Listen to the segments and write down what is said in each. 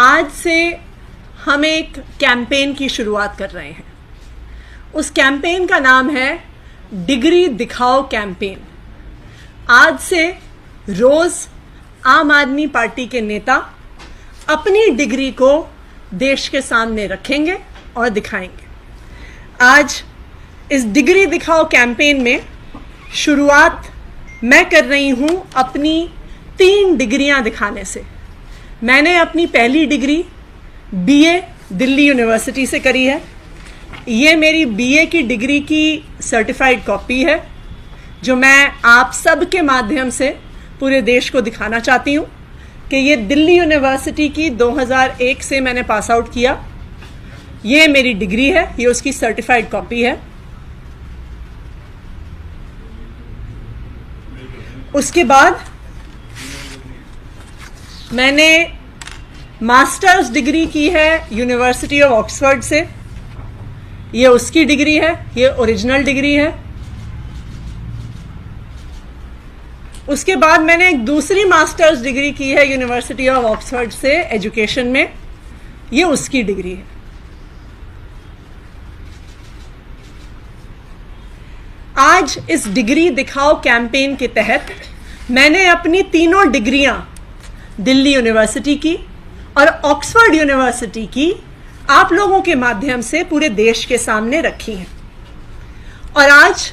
आज से हम एक कैंपेन की शुरुआत कर रहे हैं। उस कैंपेन का नाम है डिग्री दिखाओ कैंपेन। आज से रोज आम आदमी पार्टी के नेता अपनी डिग्री को देश के सामने रखेंगे और दिखाएंगे। आज इस डिग्री दिखाओ कैंपेन में शुरुआत मैं कर रही हूं अपनी 3 डिग्रियां दिखाने से। मैंने अपनी पहली डिग्री बीए दिल्ली यूनिवर्सिटी से करी है। ये मेरी बीए की डिग्री की सर्टिफाइड कॉपी है जो मैं आप सब के माध्यम से पूरे देश को दिखाना चाहती हूँ कि ये दिल्ली यूनिवर्सिटी की 2001 से मैंने पास आउट किया। ये मेरी डिग्री है, ये उसकी सर्टिफाइड कॉपी है। उसके बाद मैंने मास्टर्स डिग्री की है यूनिवर्सिटी ऑफ ऑक्सफोर्ड से। ये उसकी डिग्री है, ये ओरिजिनल डिग्री है। उसके बाद मैंने एक दूसरी मास्टर्स डिग्री की है यूनिवर्सिटी ऑफ ऑक्सफोर्ड से एजुकेशन में। ये उसकी डिग्री है। आज इस डिग्री दिखाओ कैंपेन के तहत मैंने अपनी तीनों डिग्रियां दिल्ली यूनिवर्सिटी की और ऑक्सफोर्ड यूनिवर्सिटी की आप लोगों के माध्यम से पूरे देश के सामने रखी हैं। और आज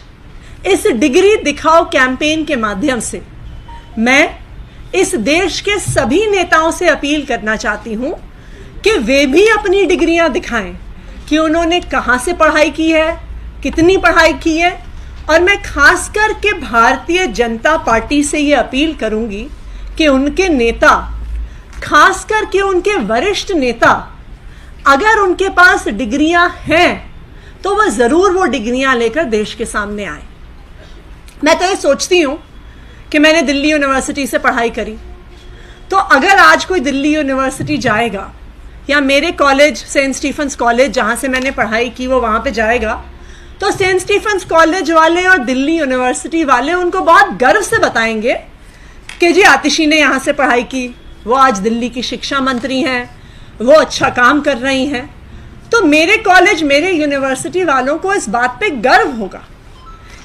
इस डिग्री दिखाओ कैंपेन के माध्यम से मैं इस देश के सभी नेताओं से अपील करना चाहती हूं कि वे भी अपनी डिग्रियां दिखाएं कि उन्होंने कहां से पढ़ाई की है, कितनी पढ़ाई की है। और मैं खास करके भारतीय जनता पार्टी से ये अपील करूंगी कि उनके नेता, खास करके उनके वरिष्ठ नेता, अगर उनके पास डिग्रियां हैं तो वह जरूर वो डिग्रियां लेकर देश के सामने आए। मैं तो ये सोचती हूं कि मैंने दिल्ली यूनिवर्सिटी से पढ़ाई करी, तो अगर आज कोई दिल्ली यूनिवर्सिटी जाएगा या मेरे कॉलेज सेंट स्टीफेंस कॉलेज जहां से मैंने पढ़ाई की वो वहां पे जाएगा, तो सेंट स्टीफेंस कॉलेज वाले और दिल्ली यूनिवर्सिटी वाले उनको बहुत गर्व से बताएंगे कि जी आतिशी ने यहाँ से पढ़ाई की, वो आज दिल्ली की शिक्षा मंत्री हैं, वो अच्छा काम कर रही हैं। तो मेरे कॉलेज, मेरे यूनिवर्सिटी वालों को इस बात पे गर्व होगा।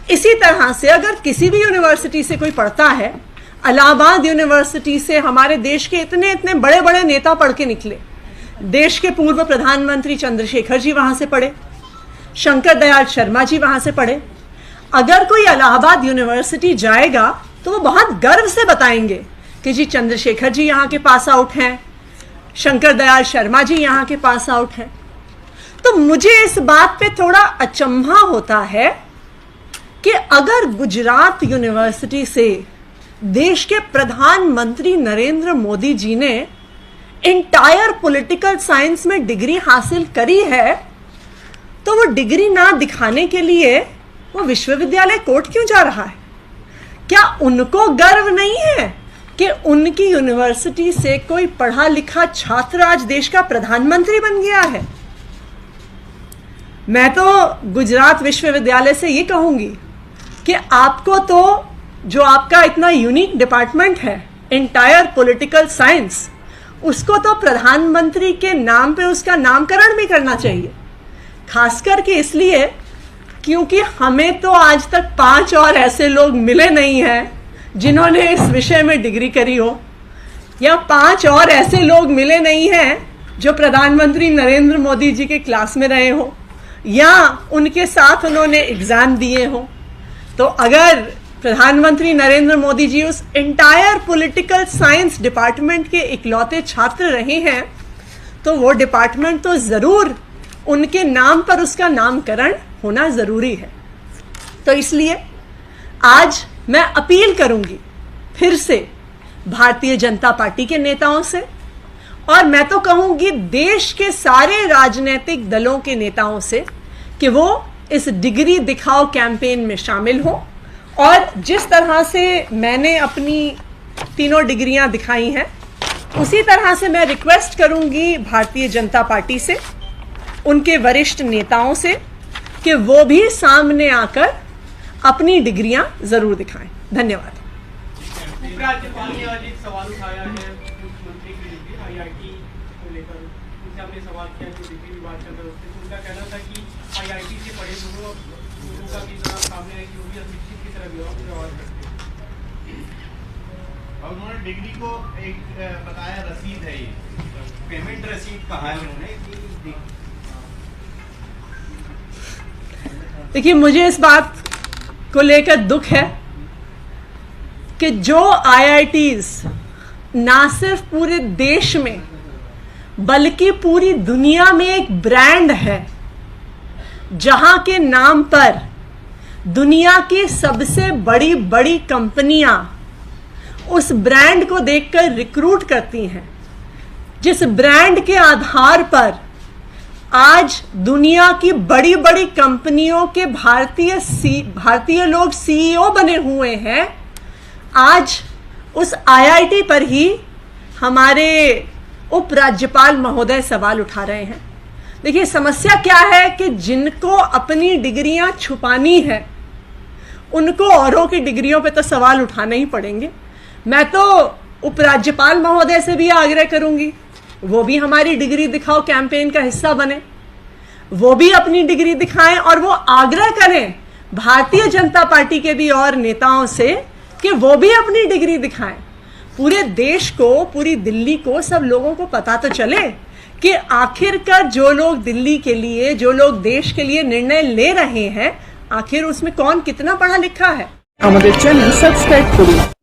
इसी तरह से अगर किसी भी यूनिवर्सिटी से कोई पढ़ता है, इलाहाबाद यूनिवर्सिटी से हमारे देश के इतने इतने बड़े बड़े नेता पढ़ के निकले। देश के पूर्व प्रधानमंत्री चंद्रशेखर जी वहाँ से पढ़े, शंकर दयाल शर्मा जी वहाँ से पढ़े। अगर कोई इलाहाबाद यूनिवर्सिटी जाएगा तो वो बहुत गर्व से बताएंगे कि जी चंद्रशेखर जी यहाँ के पास आउट हैं, शंकर दयाल शर्मा जी यहाँ के पास आउट हैं। तो मुझे इस बात पे थोड़ा अचंभा होता है कि अगर गुजरात यूनिवर्सिटी से देश के प्रधानमंत्री नरेंद्र मोदी जी ने इंटायर पॉलिटिकल साइंस में डिग्री हासिल करी है, तो वो डिग्री ना दिखाने के लिए वो विश्वविद्यालय कोर्ट क्यों जा रहा है? क्या उनको गर्व नहीं है कि उनकी यूनिवर्सिटी से कोई पढ़ा लिखा छात्र आज देश का प्रधानमंत्री बन गया है? मैं तो गुजरात विश्वविद्यालय से ये कहूंगी कि आपको तो जो आपका इतना यूनिक डिपार्टमेंट है इंटायर पॉलिटिकल साइंस, उसको तो प्रधानमंत्री के नाम पे उसका नामकरण भी करना चाहिए। खास करके इसलिए क्योंकि हमें तो आज तक 5 और ऐसे लोग मिले नहीं हैं जिन्होंने इस विषय में डिग्री करी हो, या 5 और ऐसे लोग मिले नहीं हैं जो प्रधानमंत्री नरेंद्र मोदी जी के क्लास में रहे हो या उनके साथ उन्होंने एग्जाम दिए हो। तो अगर प्रधानमंत्री नरेंद्र मोदी जी उस इंटायर पॉलिटिकल साइंस डिपार्टमेंट के इकलौते छात्र रहे हैं, तो वो डिपार्टमेंट तो जरूर उनके नाम पर उसका नामकरण होना जरूरी है। तो इसलिए आज मैं अपील करूंगी फिर से भारतीय जनता पार्टी के नेताओं से, और मैं तो कहूंगी देश के सारे राजनीतिक दलों के नेताओं से कि वो इस डिग्री दिखाओ कैंपेन में शामिल हो। और जिस तरह से मैंने अपनी तीनों डिग्रियां दिखाई हैं, उसी तरह से मैं रिक्वेस्ट करूंगी भारतीय जनता पार्टी से, उनके वरिष्ठ नेताओं से कि वो भी सामने आकर अपनी डिग्रियां जरूर दिखाएं। धन्यवाद। उपराज्यपाल ने आज एक सवाल उठाया है मुख्यमंत्री के लिए IIT को लेकर उनसे आपने सवाल किया जो डिग्री की बात कर रहे थे, तो उनका कहना था कि IIT से पढ़े लोगों का भी जरा सामने है कि वो भी अशिक्षित की तरह व्यवहार करते हैं। और उन्होंने डिग्री को एक बताया रसीद है, ये पेमेंट रसीद कहा है उन्होंने। देखिए, मुझे इस बात को लेकर दुख है कि जो IITs ना सिर्फ पूरे देश में बल्कि पूरी दुनिया में एक ब्रांड है, जहां के नाम पर दुनिया की सबसे बड़ी बड़ी कंपनियां उस ब्रांड को देखकर रिक्रूट करती हैं, जिस ब्रांड के आधार पर आज दुनिया की बड़ी बड़ी कंपनियों के भारतीय लोग CEO बने हुए हैं, आज उस IIT पर ही हमारे उपराज्यपाल महोदय सवाल उठा रहे हैं। देखिए, समस्या क्या है कि जिनको अपनी डिग्रियां छुपानी है उनको औरों की डिग्रियों पे तो सवाल उठाने ही पड़ेंगे। मैं तो उपराज्यपाल महोदय से भी आग्रह करूंगी, वो भी हमारी डिग्री दिखाओ कैंपेन का हिस्सा बने, वो भी अपनी डिग्री दिखाएं और वो आग्रह करें भारतीय जनता पार्टी के भी और नेताओं से कि वो भी अपनी डिग्री दिखाएं। पूरे देश को, पूरी दिल्ली को, सब लोगों को पता तो चले कि आखिरकार जो लोग दिल्ली के लिए, जो लोग देश के लिए निर्णय ले रहे हैं, आखिर उसमें कौन कितना पढ़ा लिखा है। আমাদের চ্যানেল সাবস্ক্রাইব করুন।